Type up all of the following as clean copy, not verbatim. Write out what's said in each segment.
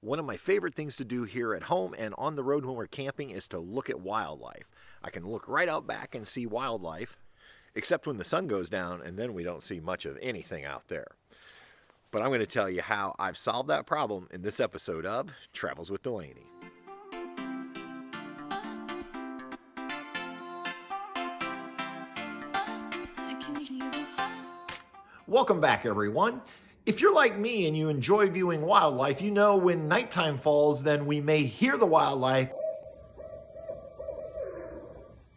One of my favorite things to do here at home and on the road when we're camping is to look at wildlife. I can look right out back and see wildlife, except when the sun goes down, and then we don't see much of anything out there. But I'm going to tell you how I've solved that problem in this episode of Travels with Delaney. Welcome back, everyone. If you're like me and you enjoy viewing wildlife, you know when nighttime falls, then we may hear the wildlife,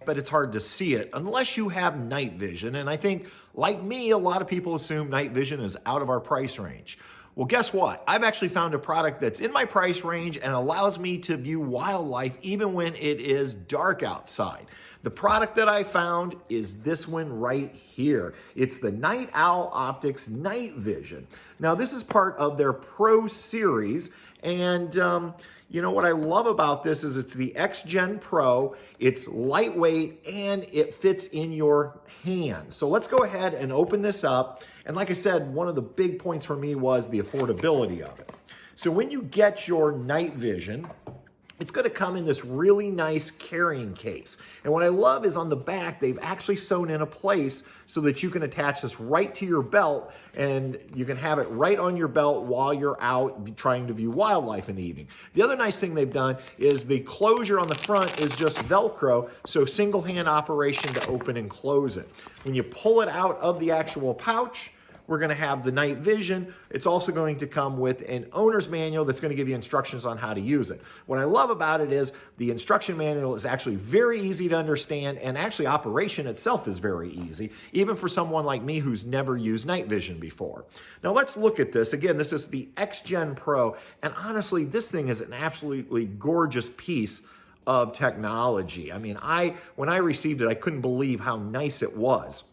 but it's hard to see it unless you have night vision. And I think, like me, a lot of people assume night vision is out of our price range. Well, guess what? I've actually found a product that's in my price range and allows me to view wildlife even when it is dark outside. The product that I found is this one right here. It's the Night Owl Optics Night Vision. Now, this is part of their Pro series, and you know what I love about this is it's the XGenPro. It's lightweight and it fits in your hand. So let's go ahead and open this up. And like I said, one of the big points for me was the affordability of it. So when you get your night vision, it's going to come in this really nice carrying case. And what I love is on the back, they've actually sewn in a place so that you can attach this right to your belt and you can have it right on your belt while you're out trying to view wildlife in the evening. The other nice thing they've done is the closure on the front is just Velcro, so single hand operation to open and close it. When you pull it out of the actual pouch, we're going to have the night vision. It's also going to come with an owner's manual that's going to give you instructions on how to use it. What I love about it is the instruction manual is actually very easy to understand, and actually operation itself is very easy, even for someone like me who's never used night vision before. Now let's look at this. Again, this is the XGenPro, and honestly, this thing is an absolutely gorgeous piece of technology. I mean, when I received it, I couldn't believe how nice it was.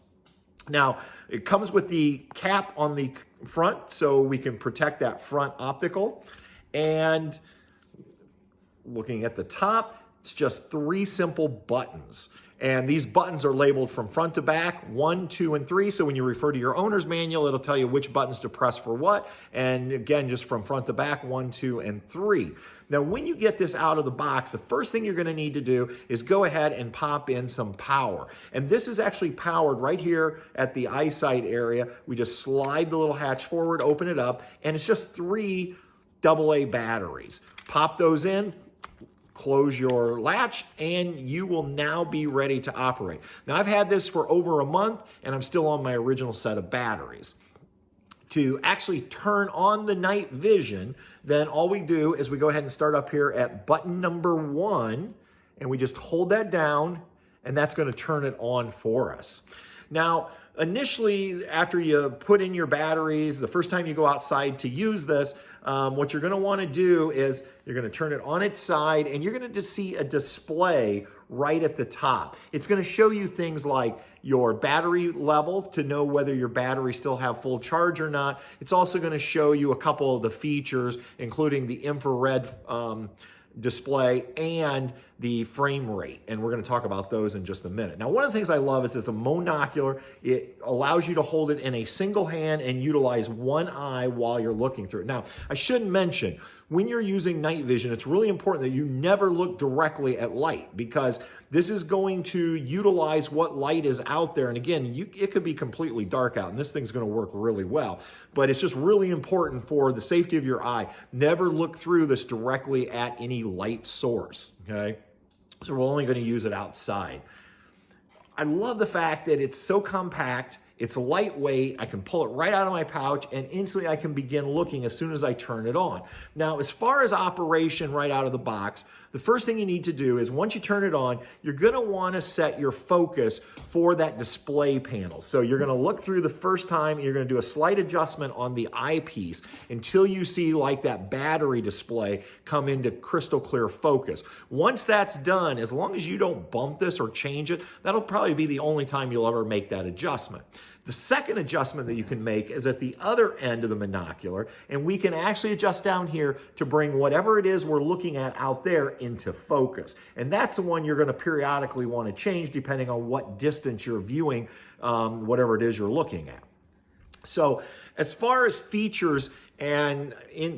Now, it comes with the cap on the front so we can protect that front optical. And looking at the top, it's just 3 simple buttons. And these buttons are labeled from front to back, 1, 2, and 3. So when you refer to your owner's manual, it'll tell you which buttons to press for what. And again, just from front to back, 1, 2, and 3. Now, when you get this out of the box, the first thing you're going to need to do is go ahead and pop in some power. And this is actually powered right here at the eyesight area. We just slide the little hatch forward, open it up, and it's just 3 AA batteries. Pop those in, close your latch, and you will now be ready to operate. Now, I've had this for over a month, and I'm still on my original set of batteries. To actually turn on the night vision, then all we do is we go ahead and start up here at button number 1, and we just hold that down, and that's going to turn it on for us. Now, initially, after you put in your batteries, the first time you go outside to use this, what you're going to want to do is you're going to turn it on its side, and you're going to just see a display right at the top. It's going to show you things like your battery level to know whether your batteries still have full charge or not. It's also going to show you a couple of the features, including the infrared display and the frame rate, and we're going to talk about those in just a minute. Now, one of the things I love is it's a monocular. It allows you to hold it in a single hand and utilize one eye while you're looking through it. Now, I should mention, when you're using night vision, it's really important that you never look directly at light, because this is going to utilize what light is out there. And again, it could be completely dark out, and this thing's going to work really well. But it's just really important for the safety of your eye. Never look through this directly at any light source, okay? So we're only going to use it outside. I love the fact that it's so compact. It's lightweight. I can pull it right out of my pouch, and instantly I can begin looking as soon as I turn it on. Now, as far as operation right out of the box, the first thing you need to do is once you turn it on, you're going to want to set your focus for that display panel. So you're going to look through the first time, you're going to do a slight adjustment on the eyepiece until you see like that battery display come into crystal clear focus. Once that's done, as long as you don't bump this or change it, that'll probably be the only time you'll ever make that adjustment. The second adjustment that you can make is at the other end of the monocular, and we can actually adjust down here to bring whatever it is we're looking at out there into focus. And that's the one you're going to periodically want to change depending on what distance you're viewing whatever it is you're looking at. So as far as features And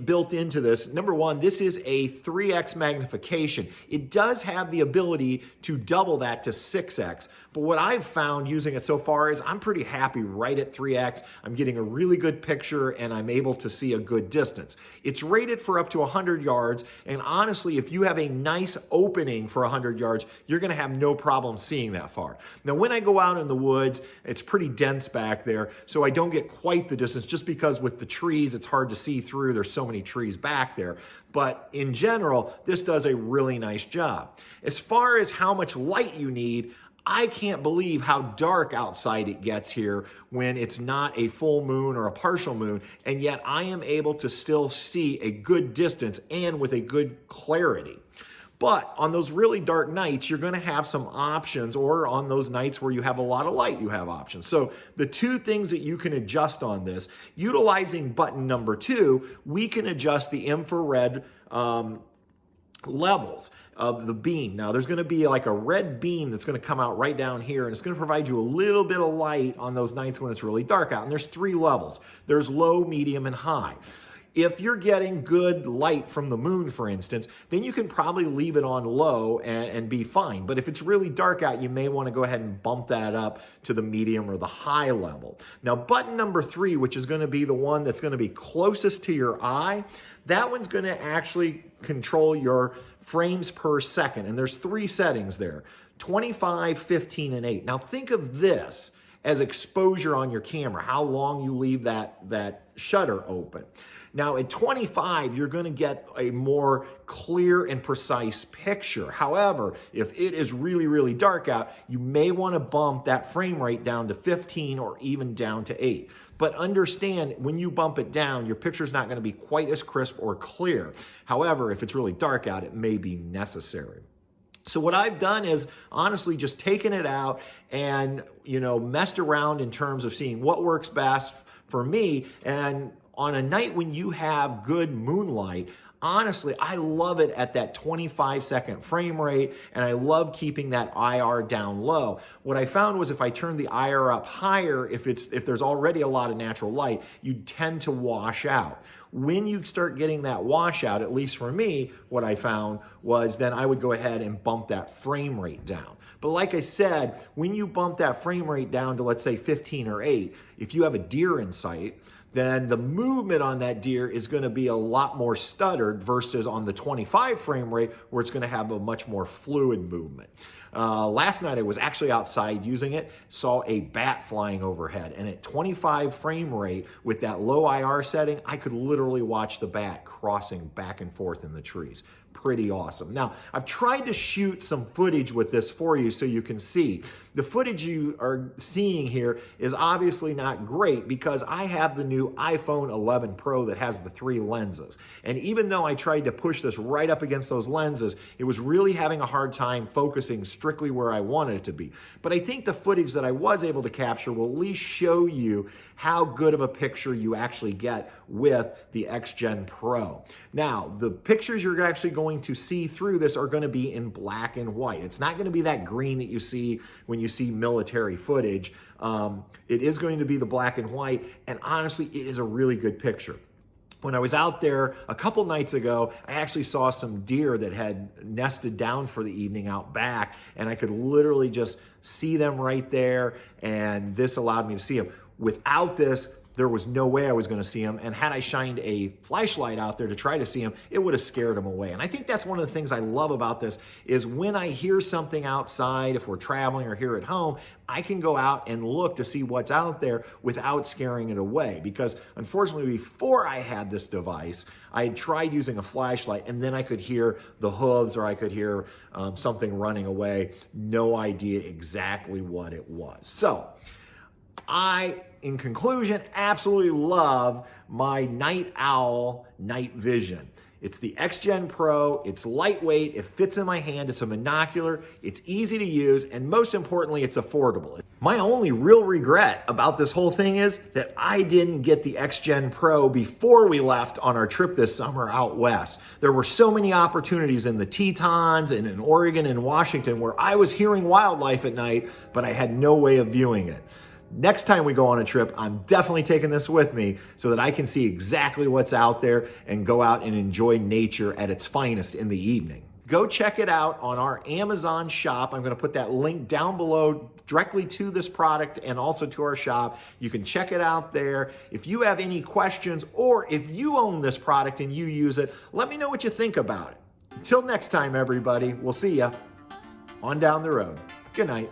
built into this, number one, this is a 3x magnification. It does have the ability to double that to 6x. But what I've found using it so far is I'm pretty happy right at 3x. I'm getting a really good picture and I'm able to see a good distance. It's rated for up to 100 yards. And honestly, if you have a nice opening for 100 yards, you're going to have no problem seeing that far. Now, when I go out in the woods, it's pretty dense back there, so I don't get quite the distance just because with the trees, it's hard to see through. There's so many trees back there. But in general, this does a really nice job. As far as how much light you need, I can't believe how dark outside it gets here when it's not a full moon or a partial moon, and yet I am able to still see a good distance and with a good clarity. But on those really dark nights, you're going to have some options, or on those nights where you have a lot of light, you have options. So the two things that you can adjust on this, utilizing button number 2, we can adjust the infrared levels of the beam. Now there's going to be like a red beam that's going to come out right down here, and it's going to provide you a little bit of light on those nights when it's really dark out. And there's 3 levels. There's low, medium, and high. If you're getting good light from the moon, for instance, then you can probably leave it on low and be fine. But if it's really dark out, you may want to go ahead and bump that up to the medium or the high level. Now, button number 3, which is going to be the one that's going to be closest to your eye, that one's going to actually control your frames per second. And there's 3 settings there, 25, 15, and 8. Now, think of this as exposure on your camera, how long you leave that shutter open. Now at 25, you're going to get a more clear and precise picture. However, if it is really, really dark out, you may want to bump that frame rate down to 15 or even down to 8. But understand, when you bump it down, your picture's not going to be quite as crisp or clear. However, if it's really dark out, it may be necessary. So what I've done is honestly just taken it out and, messed around in terms of seeing what works best for me. And on a night when you have good moonlight, honestly, I love it at that 25-second frame rate, and I love keeping that IR down low. What I found was if I turn the IR up higher, if there's already a lot of natural light, you tend to wash out. When you start getting that washout, at least for me, what I found was then I would go ahead and bump that frame rate down. But like I said, when you bump that frame rate down to, let's say, 15 or 8, if you have a deer in sight, then the movement on that deer is going to be a lot more stuttered versus on the 25 frame rate where it's going to have a much more fluid movement. Last night I was actually outside using it, saw a bat flying overhead, and at 25 frame rate with that low IR setting, I could literally watch the bat crossing back and forth in the trees. Pretty awesome. Now, I've tried to shoot some footage with this for you so you can see. The footage you are seeing here is obviously not great because I have the new iPhone 11 Pro that has the 3 lenses. And even though I tried to push this right up against those lenses, it was really having a hard time focusing strictly where I wanted it to be. But I think the footage that I was able to capture will at least show you how good of a picture you actually get with the XGenPro. Now, the pictures you're actually going to see through this are going to be in black and white. It's not going to be that green that you see when you see military footage. It is going to be the black and white, and honestly, it is a really good picture. When I was out there a couple nights ago, I actually saw some deer that had nested down for the evening out back, and I could literally just see them right there, and this allowed me to see them. Without this, there was no way I was going to see them, and had I shined a flashlight out there to try to see them, it would have scared them away. And I think that's one of the things I love about this is when I hear something outside, if we're traveling or here at home, I can go out and look to see what's out there without scaring it away. Because unfortunately, before I had this device, I had tried using a flashlight, and then I could hear the hooves or I could hear something running away. No idea exactly what it was. So in conclusion, absolutely love my Night Owl night vision. It's the XGenPro, it's lightweight, it fits in my hand, it's a monocular, it's easy to use, and most importantly, it's affordable. My only real regret about this whole thing is that I didn't get the XGenPro before we left on our trip this summer out west. There were so many opportunities in the Tetons and in Oregon and Washington where I was hearing wildlife at night, but I had no way of viewing it. Next time we go on a trip, I'm definitely taking this with me so that I can see exactly what's out there and go out and enjoy nature at its finest in the evening. Go check it out on our Amazon shop. I'm going to put that link down below directly to this product and also to our shop. You can check it out there. If you have any questions or if you own this product and you use it, let me know what you think about it. Until next time, everybody, we'll see ya on down the road. Good night.